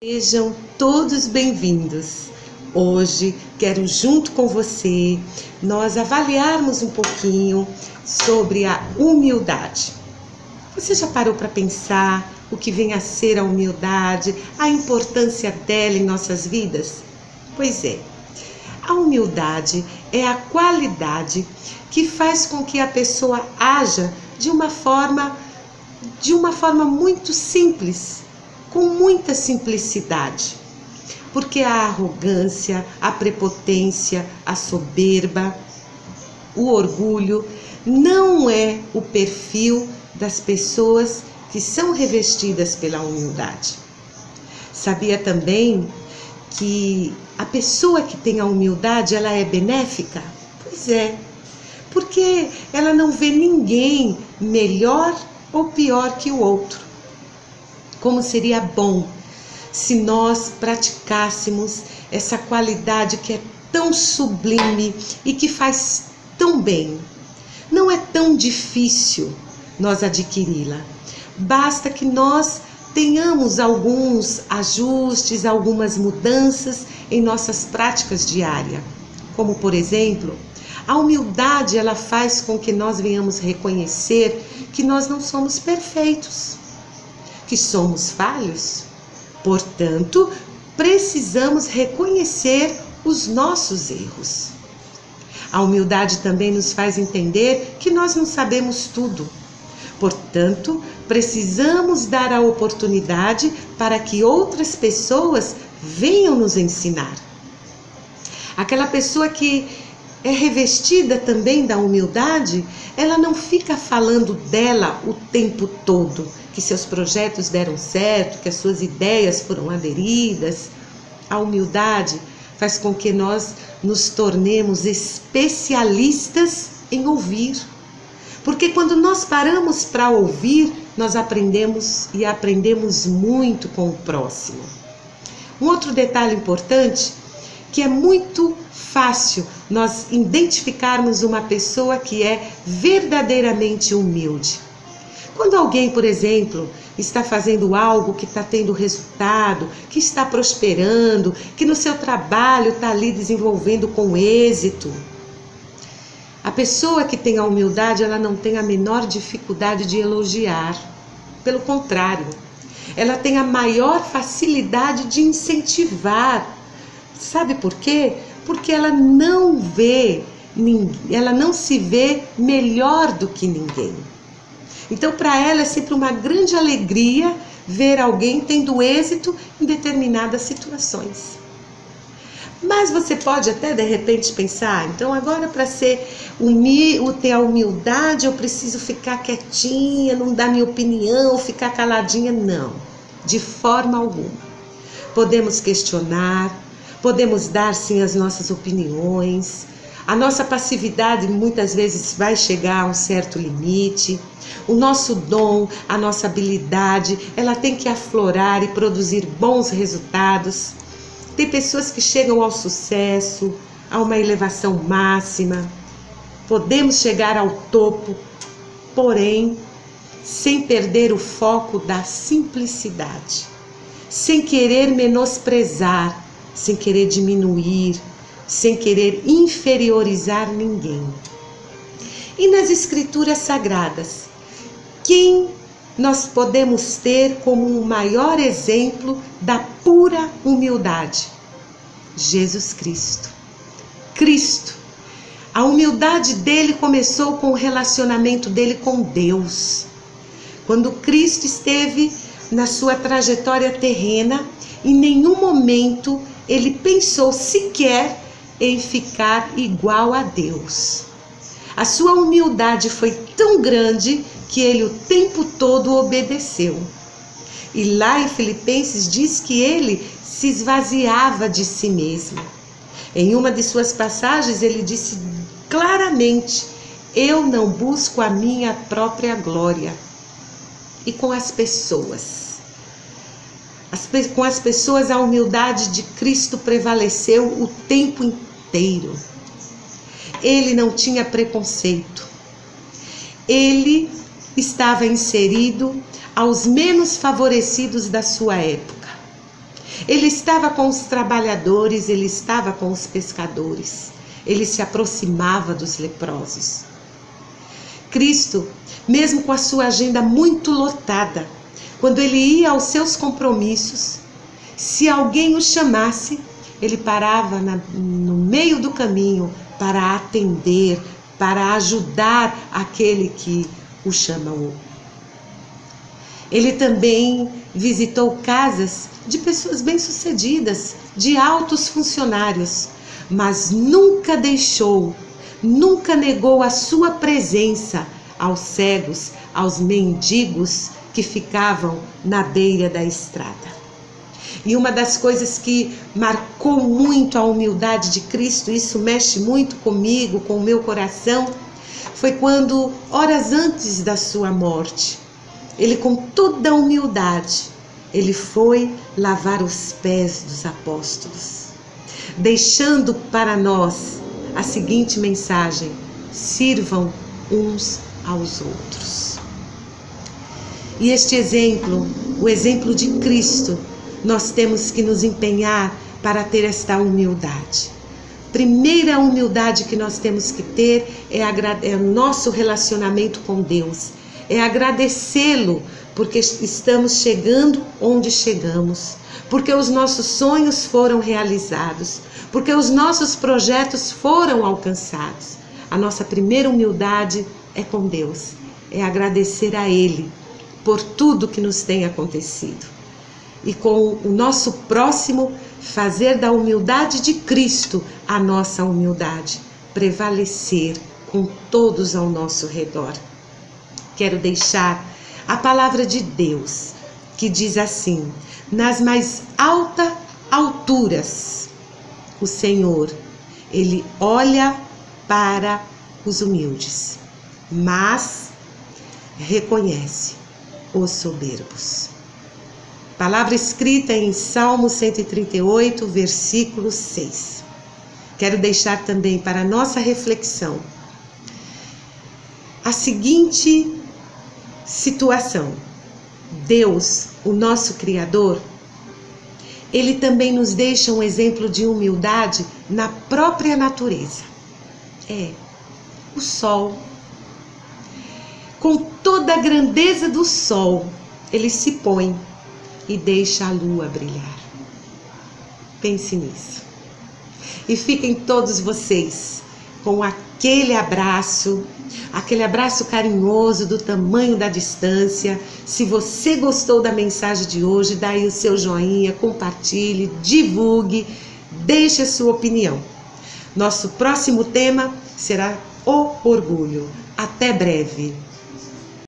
Sejam todos bem-vindos. Hoje quero, junto com você, nós avaliarmos um pouquinho sobre a humildade. Você já parou para pensar o que vem a ser a humildade, a importância dela em nossas vidas? Pois é, a humildade é a qualidade que faz com que a pessoa haja de uma forma muito simples, com muita simplicidade, porque a arrogância, a prepotência, a soberba, o orgulho não é o perfil das pessoas que são revestidas pela humildade. Sabia também que a pessoa que tem a humildade, ela é benéfica? Pois é, porque ela não vê ninguém melhor ou pior que o outro. Como seria bom se nós praticássemos essa qualidade que é tão sublime e que faz tão bem. Não é tão difícil nós adquiri-la. Basta que nós tenhamos alguns ajustes, algumas mudanças em nossas práticas diárias. Como, por exemplo, a humildade, ela faz com que nós venhamos reconhecer que nós não somos perfeitos, que somos falhos. Portanto, precisamos reconhecer os nossos erros. A humildade também nos faz entender que nós não sabemos tudo. Portanto, precisamos dar a oportunidade para que outras pessoas venham nos ensinar. Aquela pessoa que é revestida também da humildade, ela não fica falando dela o tempo todo, que seus projetos deram certo, que as suas ideias foram aderidas. A humildade faz com que nós nos tornemos especialistas em ouvir. Porque quando nós paramos para ouvir, nós aprendemos e aprendemos muito com o próximo. Um outro detalhe importante, que é muito fácil nós identificarmos uma pessoa que é verdadeiramente humilde. Quando alguém, por exemplo, está fazendo algo que está tendo resultado, que está prosperando, que no seu trabalho está ali desenvolvendo com êxito, a pessoa que tem a humildade, ela não tem a menor dificuldade de elogiar. Pelo contrário, ela tem a maior facilidade de incentivar. Sabe por quê? Porque ela não se vê melhor do que ninguém. Então, para ela é sempre uma grande alegria ver alguém tendo êxito em determinadas situações. Mas você pode até de repente pensar, então agora para ter a humildade eu preciso ficar quietinha, não dar minha opinião, ficar caladinha. Não, de forma alguma. Podemos questionar, podemos dar sim as nossas opiniões. A nossa passividade muitas vezes vai chegar a um certo limite. O nosso dom, a nossa habilidade, ela tem que aflorar e produzir bons resultados. Tem pessoas que chegam ao sucesso, a uma elevação máxima. Podemos chegar ao topo, porém, sem perder o foco da simplicidade, sem querer menosprezar, sem querer diminuir, sem querer inferiorizar ninguém. E nas Escrituras Sagradas, quem nós podemos ter como o maior exemplo da pura humildade? Jesus Cristo. Cristo. A humildade dele começou com o relacionamento dele com Deus. Quando Cristo esteve na sua trajetória terrena, em nenhum momento ele pensou sequer em ficar igual a Deus. A sua humildade foi tão grande que ele o tempo todo obedeceu. E lá em Filipenses diz que ele se esvaziava de si mesmo. Em uma de suas passagens ele disse claramente: eu não busco a minha própria glória. E com as pessoas, a humildade de Cristo prevaleceu o tempo inteiro. Ele não tinha preconceito. Ele estava inserido aos menos favorecidos da sua época. Ele estava com os trabalhadores, ele estava com os pescadores. Ele se aproximava dos leprosos. Cristo, mesmo com a sua agenda muito lotada, quando ele ia aos seus compromissos, se alguém o chamasse, ele parava no meio do caminho para atender, para ajudar aquele que o chamou. Ele também visitou casas de pessoas bem-sucedidas, de altos funcionários, mas nunca nunca negou a sua presença aos cegos, aos mendigos que ficavam na beira da estrada. E uma das coisas que marcou muito a humildade de Cristo, isso mexe muito comigo, com o meu coração, foi quando, horas antes da sua morte, ele com toda a humildade, ele foi lavar os pés dos apóstolos, deixando para nós a seguinte mensagem: sirvam uns aos outros. E este exemplo, o exemplo de Cristo, nós temos que nos empenhar para ter esta humildade. Primeira humildade que nós temos que ter é o nosso relacionamento com Deus. É agradecê-lo porque estamos chegando onde chegamos, porque os nossos sonhos foram realizados, porque os nossos projetos foram alcançados. A nossa primeira humildade é com Deus, é agradecer a Ele por tudo que nos tem acontecido. E com o nosso próximo, fazer da humildade de Cristo a nossa humildade, prevalecer com todos ao nosso redor. Quero deixar a palavra de Deus, que diz assim: nas mais altas alturas, o Senhor, Ele olha para os humildes, mas reconhece os soberbos. Palavra escrita em Salmo 138, versículo 6. Quero deixar também para nossa reflexão a seguinte situação: Deus, o nosso Criador, Ele também nos deixa um exemplo de humildade na própria natureza. O sol. Com toda a grandeza do sol, Ele se põe e deixa a lua brilhar. Pense nisso. E fiquem todos vocês com aquele abraço carinhoso do tamanho da distância. Se você gostou da mensagem de hoje, dá aí o seu joinha, compartilhe, divulgue, deixe a sua opinião. Nosso próximo tema será o orgulho. Até breve.